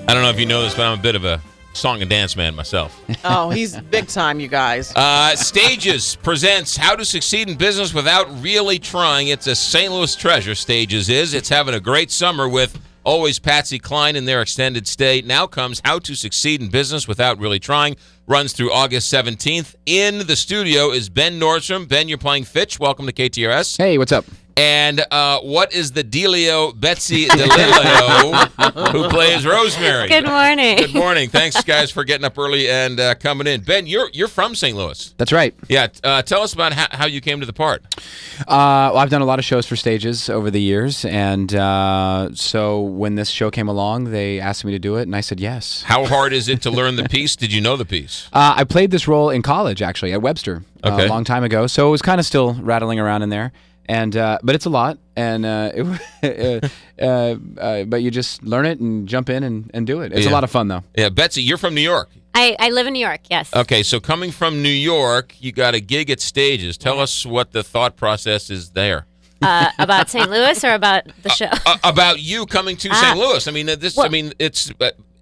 I don't know if you know this, but I'm a bit of a song and dance man myself. Oh, he's big time, you guys. Stages presents How to Succeed in Business Without Really Trying. It's a St. Louis treasure, Stages is. It's having a great summer with always Patsy Cline in their extended stay. Now comes How to Succeed in Business Without Really Trying. Runs through August 17th. In the studio is Ben Nordstrom. Ben, you're playing Fitch. Welcome to KTRS. Hey, what's up? And what is the dealio, Betsy DeLillo, who plays Rosemary? Good morning. Good morning. Thanks, guys, for getting up early and coming in. Ben, you're from St. Louis. That's right. Yeah. Tell us about how you came to the part. Well, I've done a lot of shows for Stages over the years, and so when this show came along, they asked me to do it, and I said yes. How hard is it to learn the piece? Did you know the piece? I played this role in college, actually, at Webster, a long time ago, so it was kind of still rattling around in there. And but it's a lot, and but you just learn it and jump in and do it. It's a lot of fun, though. Yeah, Betsy, you're from New York. I live in New York, yes. Okay, so coming from New York, you got a gig at Stages. Tell us what the thought process is there. About St. Louis or about the show? About you coming to St. Louis. I mean, it's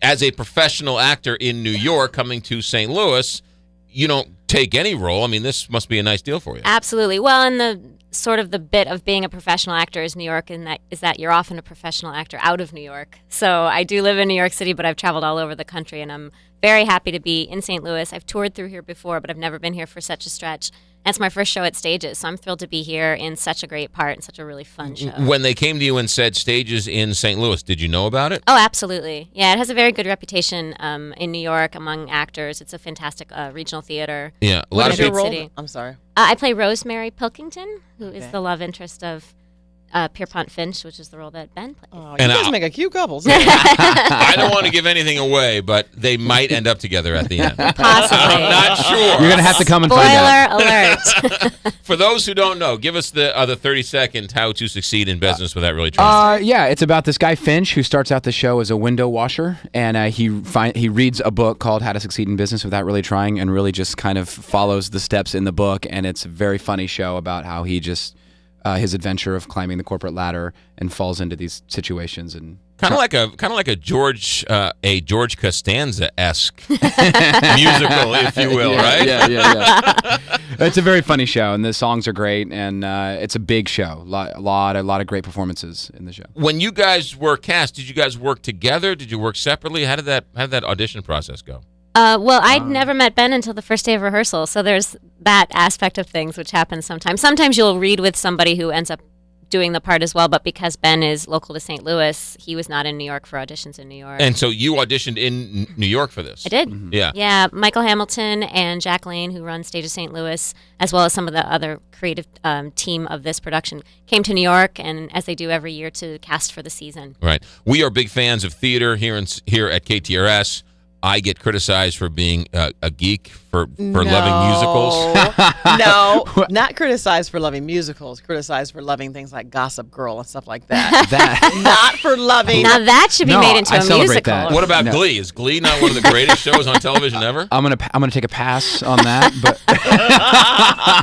as a professional actor in New York coming to St. Louis, you don't take any role. I mean, this must be a nice deal for you. Absolutely. Well, and the sort of the bit of being a professional actor is New York, and is that you're often a professional actor out of New York. So I do live in New York City, but I've traveled all over the country, and I'm very happy to be in St. Louis. I've toured through here before, but I've never been here for such a stretch. And it's my first show at Stages, so I'm thrilled to be here in such a great part and such a really fun show. When they came to you and said Stages in St. Louis, did you know about it? Oh, absolutely. Yeah, it has a very good reputation in New York among actors. It's a fantastic regional theater. Yeah, a lot What of is your people. role? I'm sorry. I play Rosemary Pilkington, who is the love interest of Pierpont Finch, which is the role that Ben plays. Oh, you And guys make a cute couple. I don't want to give anything away, but they might end up together at the end. Possibly. I'm not sure. You're going to have to come and find out. Spoiler alert. For those who don't know, give us the other 30-second How to Succeed in Business Without Really Trying. Yeah, it's about this guy Finch who starts out the show as a window washer, and he reads a book called How to Succeed in Business Without Really Trying, and really just kind of follows the steps in the book. And it's a very funny show about how he just his adventure of climbing the corporate ladder and falls into these situations and. Kind of like a George Costanza-esque musical, if you will, right? Yeah. It's a very funny show, and the songs are great, and it's a big show. A lot of great performances in the show. When you guys were cast, did you guys work together? Did you work separately? How did that audition process go? Well, I'd never met Ben until the first day of rehearsal, so there's that aspect of things which happens sometimes. Sometimes you'll read with somebody who ends up doing the part as well, but because Ben is local to St. Louis, he was not in New York for auditions in New York. And so you auditioned in New York for this? I did. Mm-hmm. Yeah. Yeah, Michael Hamilton and Jack Lane, who run Stages St. Louis, as well as some of the other creative team of this production, came to New York, and as they do every year, to cast for the season. Right. We are big fans of theater here at KTRS. I get criticized for being a geek for loving musicals. No, not criticized for loving musicals. Criticized for loving things like Gossip Girl and stuff like that. Not for loving. Now that should be made into I a celebrate musical. that. What about Glee? Is Glee not one of the greatest shows on television ever? I'm gonna take a pass on that, but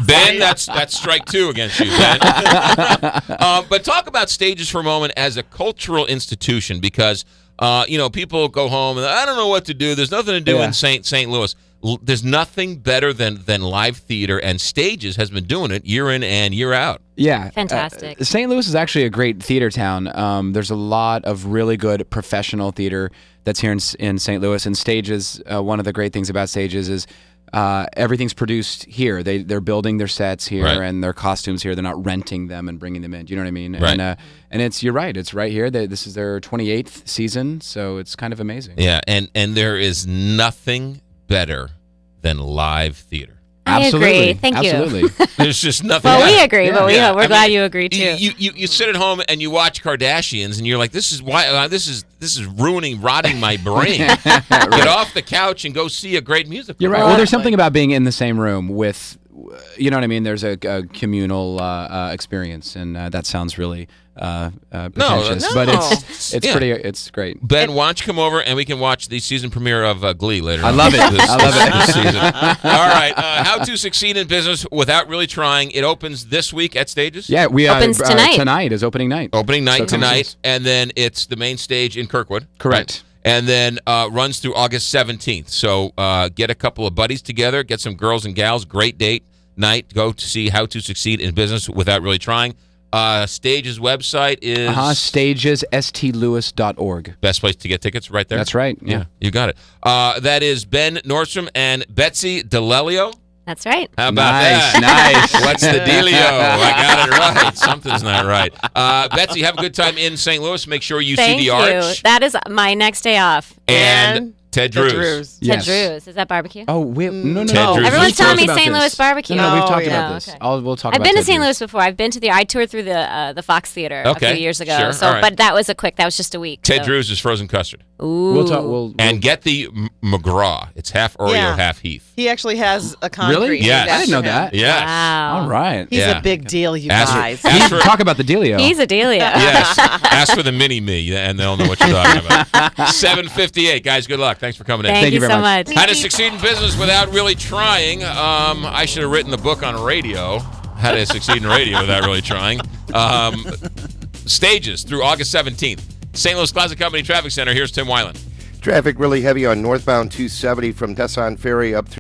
Ben, that's strike two against you, Ben. But talk about Stages for a moment as a cultural institution, because people go home and I don't know what to do. There's nothing to do in St. Louis. There's nothing better than live theater, and Stages has been doing it year in and year out. yeah, Fantastic. St. Louis is actually a great theater town. There's a lot of really good professional theater that's here in St. Louis, and Stages. One of the great things about Stages is everything's produced here. They're building their sets here and their costumes here. They're not renting them and bringing them in. Do you know what I mean? Right. And you're right. It's right here. This is their 28th season, so it's kind of amazing. Yeah, and there is nothing better than live theater. I agree. Thank you. Absolutely. There's just nothing. Well, we agree, but Yeah. we're glad you agree too. You sit at home and you watch Kardashians, and you're like, this is why this is rotting my brain. Get off the couch and go see a great musical. You're right. Well, there's something about being in the same room with, you know what I mean? There's a communal experience, and that sounds really pretentious, No. but it's great. Ben, why don't you come over and we can watch the season premiere of Glee later. I love it. I love it. This season. All right. How to Succeed in Business Without Really Trying. It opens this week at Stages. Yeah, we Opens tonight. Tonight is opening night. Opening night So come tonight, see us. and then it's the main stage in Kirkwood. Correct. and then runs through August 17th. So get a couple of buddies together, get some girls and gals, great date night, go to see How to Succeed in Business Without Really Trying. Stage's website is stagestlouis.org. best place to get tickets right there. That's right. Yeah. You got it. That is Ben Nordstrom and Betsy DeLelio. That's right. How about Nice, that? nice. What's the dealio? I got it right. Something's not right. Betsy, have a good time in St. Louis. Make sure you Thank see the you. Arch. That is my next day off. And Ted Drews. Yes. Ted Drews. Is that barbecue? Oh, no. Ted Drews. Everyone's We've telling me Talked about St. this. Louis barbecue. No, we've Oh, talked yeah. about this. Okay. We'll talk I've about been to Ted St. Drews. Louis before. I've been to I toured through the Fox Theater Okay. a few years ago. Sure. So, All right. but that was just a week. Ted so. Drews is frozen custard. Ooh. We'll talk. We'll And get the McGraw. It's half Oreo, Yeah. half Heath. He actually has a concrete. Really? Yes. I didn't know for him. that. Yes. Wow. All right. He's Yeah. a big deal, you Ask her- guys. ask her- Talk about the dealio. He's a Delia. Yes. Ask for the mini me, and they'll know what you're talking about. 7:58, guys. Good luck. Thanks for coming in. Thank you very so much. much. How to Succeed in Business Without Really Trying. I should have written the book on radio. How to Succeed in Radio Without Really Trying. Stages through August 17th. St. Louis Plaza Company Traffic Center. Here's Tim Weiland. Traffic really heavy on northbound 270 from Tesson Ferry up through